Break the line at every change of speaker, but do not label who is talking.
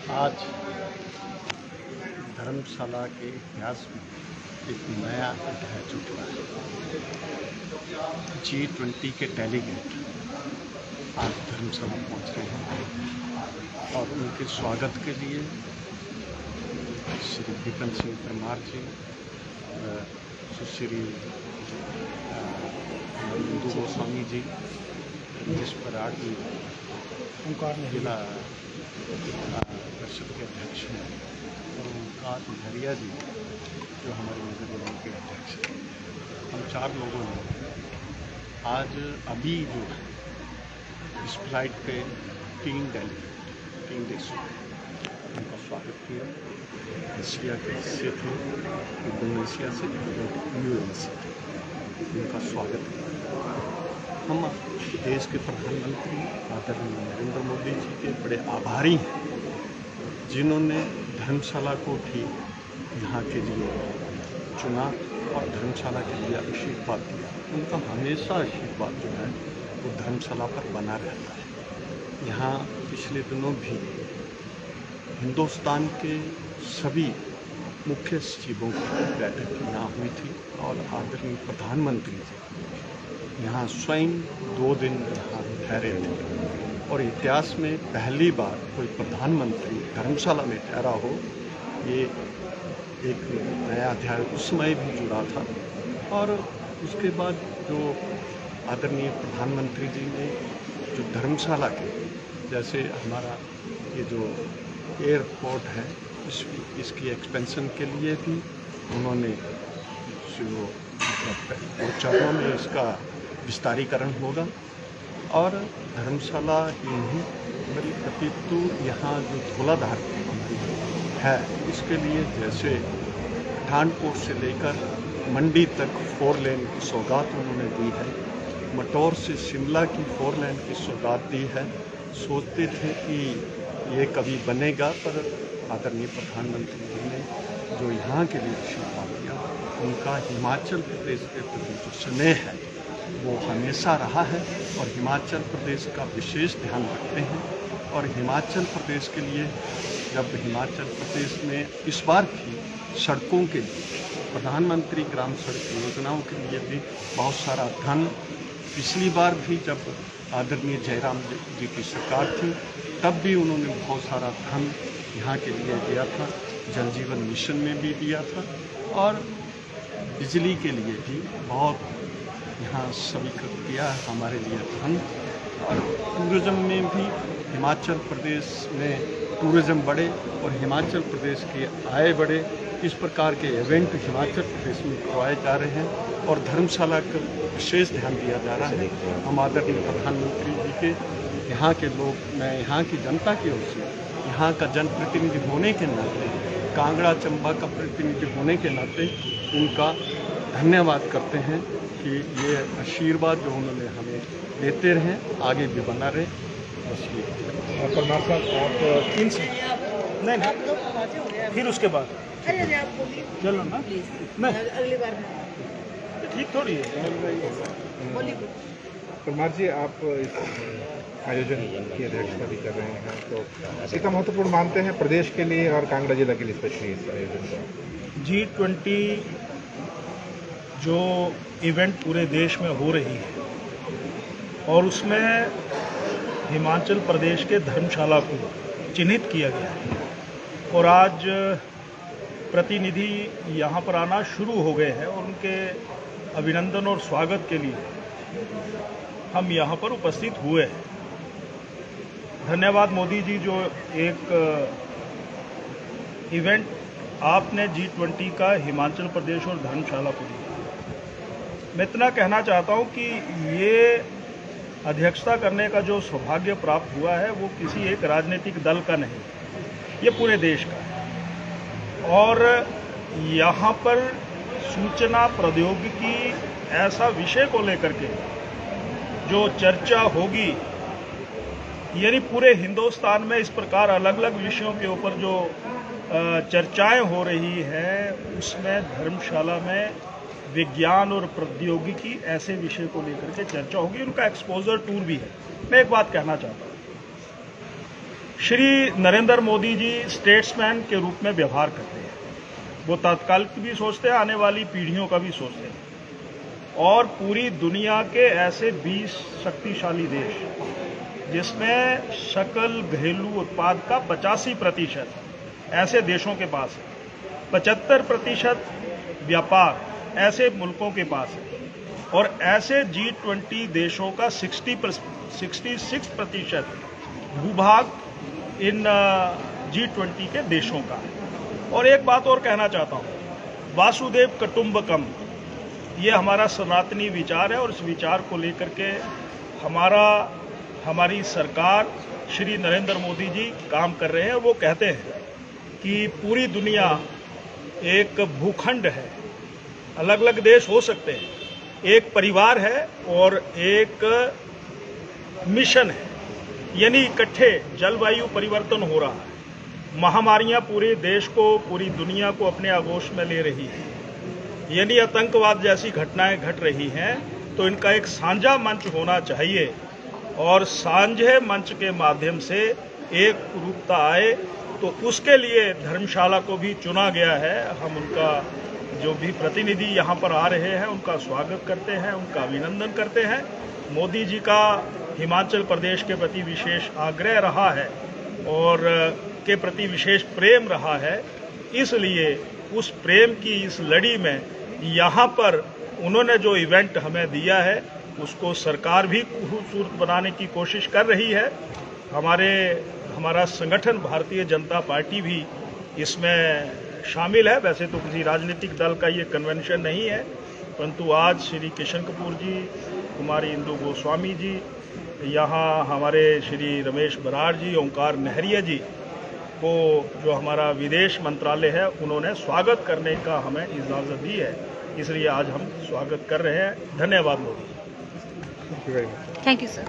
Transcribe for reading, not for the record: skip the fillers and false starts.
आज धर्मशाला के इतिहास में एक नया अध्याय जुड़ रहा है। G20 के डेलीगेट आज धर्मशाला पहुंच रहे हैं और उनके स्वागत के लिए श्री विपिन सिंह परमार जी, सुश्री इंदु गोस्वामी जी, जिस पराग जी जिला परिषद के अध्यक्ष हैं, और ओंकार नहरिया जी जो हमारे नगर निगम के अध्यक्ष हैं, हम चार लोगों ने आज अभी जो इस फ्लाइट पे 3 देशों उनका स्वागत किया। एशिया से थे, इंडोनेशिया से और यूएन से उनका स्वागत किया। हम देश के प्रधानमंत्री आदरणीय नरेंद्र मोदी जी के बड़े आभारी हैं, जिन्होंने धर्मशाला को भी यहाँ के लिए चुना और धर्मशाला के लिए आशीर्वाद दिया। उनका हमेशा आशीर्वाद जो है वो धर्मशाला पर बना रहता है। यहाँ पिछले दिनों भी हिंदुस्तान के सभी मुख्य सचिवों की बैठक यहाँ हुई थी और आदरणीय प्रधानमंत्री जी यहाँ स्वयं 2 दिन यहाँ ठहरे थे और इतिहास में पहली बार कोई प्रधानमंत्री धर्मशाला में ठहरा हो, ये एक नया अध्याय उस समय भी जुड़ा था। और उसके बाद जो आदरणीय प्रधानमंत्री जी ने जो धर्मशाला के जैसे हमारा ये जो एयरपोर्ट है इसकी एक्सपेंशन के लिए भी उन्होंने जो चरणों में इसका विस्तारीकरण होगा और धर्मशाला ही नहीं बल्कि अपितु यहाँ जो धौलाधार हमारी है इसके लिए जैसे पठानकोट से लेकर मंडी तक 4 लेन की सौगात उन्होंने दी है, मटौर से शिमला की 4 लेन की सौगात दी है। सोचते थे कि ये कभी बनेगा, पर आदरणीय प्रधानमंत्री जी ने जो यहाँ के लिए आशीर्वाद दिया, उनका हिमाचल प्रदेश के प्रति जो स्नेह है वो हमेशा रहा है और हिमाचल प्रदेश का विशेष ध्यान रखते हैं। और हिमाचल प्रदेश के लिए जब हिमाचल प्रदेश में इस बार भी सड़कों के लिए प्रधानमंत्री ग्राम सड़क योजनाओं के लिए भी बहुत सारा धन, पिछली बार भी जब आदरणीय जयराम जी की सरकार थी तब भी उन्होंने बहुत सारा धन यहाँ के लिए दिया था, जल जीवन मिशन में भी दिया था और बिजली के लिए भी बहुत यहाँ स्वीकृत किया हमारे लिए धन। और टूरिज़्म में भी हिमाचल प्रदेश में टूरिज़्म बढ़े और हिमाचल प्रदेश की आय बढ़े, इस प्रकार के इवेंट हिमाचल प्रदेश में करवाए जा रहे हैं और धर्मशाला का विशेष ध्यान दिया जा रहा है। हम आदरणीय प्रधानमंत्री जी के यहाँ के लोग, मैं यहाँ की जनता की ओर से यहाँ का जनप्रतिनिधि होने के नाते, कांगड़ा चंबा का प्रतिनिधि होने के नाते उनका धन्यवाद करते हैं कि ये आशीर्वाद जो उन्होंने हमें देते रहें, आगे भी बना रहे। बस ये
परमार साहब आप 3 से नहीं फिर उसके बाद चलो ना, नहीं
अगली बार
ठीक थोड़ी है। परमार जी, आप इस आयोजन की अध्यक्षता भी कर रहे हैं, तो कितना महत्वपूर्ण मानते हैं प्रदेश के लिए और कांगड़ा जिला के लिए स्पेशली इस आयोजन को?
G20 जो इवेंट पूरे देश में हो रही है और उसमें हिमाचल प्रदेश के धर्मशाला को चिन्हित किया गया है और आज प्रतिनिधि यहाँ पर आना शुरू हो गए हैं और उनके अभिनंदन और स्वागत के लिए हम यहाँ पर उपस्थित हुए हैं। धन्यवाद मोदी जी, जो एक इवेंट आपने G20 का हिमाचल प्रदेश और धर्मशाला को दिया। मैं इतना कहना चाहता हूँ कि ये अध्यक्षता करने का जो सौभाग्य प्राप्त हुआ है वो किसी एक राजनीतिक दल का नहीं, ये पूरे देश का है। और यहाँ पर सूचना प्रौद्योगिकी ऐसा विषय को लेकर के जो चर्चा होगी, यानी पूरे हिंदुस्तान में इस प्रकार अलग अलग विषयों के ऊपर जो चर्चाएं हो रही हैं, उसमें धर्मशाला में विज्ञान और प्रौद्योगिकी ऐसे विषय को लेकर के चर्चा होगी। उनका एक्सपोजर टूर भी है। मैं एक बात कहना चाहता हूँ, श्री नरेंद्र मोदी जी स्टेट्समैन के रूप में व्यवहार करते हैं। वो तत्काल की भी सोचते हैं, आने वाली पीढ़ियों का भी सोचते हैं, और पूरी दुनिया के ऐसे 20 शक्तिशाली देश जिसमें सकल घरेलू उत्पाद का 85% ऐसे देशों के पास है, 75% व्यापार ऐसे मुल्कों के पास है, और ऐसे G20 देशों का 66% भूभाग इन G20 के देशों का है। और एक बात और कहना चाहता हूँ, वासुदेव कुटुंबकम ये हमारा सनातनी विचार है, और इस विचार को लेकर के हमारी सरकार श्री नरेंद्र मोदी जी काम कर रहे हैं। वो कहते हैं कि पूरी दुनिया एक भूखंड है, अलग अलग देश हो सकते हैं, एक परिवार है और एक मिशन है, यानी इकट्ठे जलवायु परिवर्तन हो रहा है, महामारियां पूरे देश को, पूरी दुनिया को अपने आगोश में ले रही है, यानी आतंकवाद जैसी घटनाएं घट रही हैं, तो इनका एक साझा मंच होना चाहिए, और साझे मंच के माध्यम से एक रूपता आए, तो उसके लिए धर्मशाला को भी चुना गया है। हम उनका जो भी प्रतिनिधि यहाँ पर आ रहे हैं उनका स्वागत करते हैं, उनका अभिनंदन करते हैं। मोदी जी का हिमाचल प्रदेश के प्रति विशेष आग्रह रहा है और के प्रति विशेष प्रेम रहा है, इसलिए उस प्रेम की इस लड़ी में यहाँ पर उन्होंने जो इवेंट हमें दिया है उसको सरकार भी खूबसूरत बनाने की कोशिश कर रही है। हमारा संगठन भारतीय जनता पार्टी भी इसमें शामिल है। वैसे तो किसी राजनीतिक दल का ये कन्वेंशन नहीं है, परंतु आज श्री किशन कपूर जी, कुमारी इंदु गोस्वामी जी, यहाँ हमारे श्री रमेश बराड़ जी, ओंकार नहरिया जी को जो हमारा विदेश मंत्रालय है उन्होंने स्वागत करने का हमें इजाज़त दी है, इसलिए आज हम स्वागत कर रहे हैं। धन्यवाद Modi.
Thank you very much.
Thank you, sir.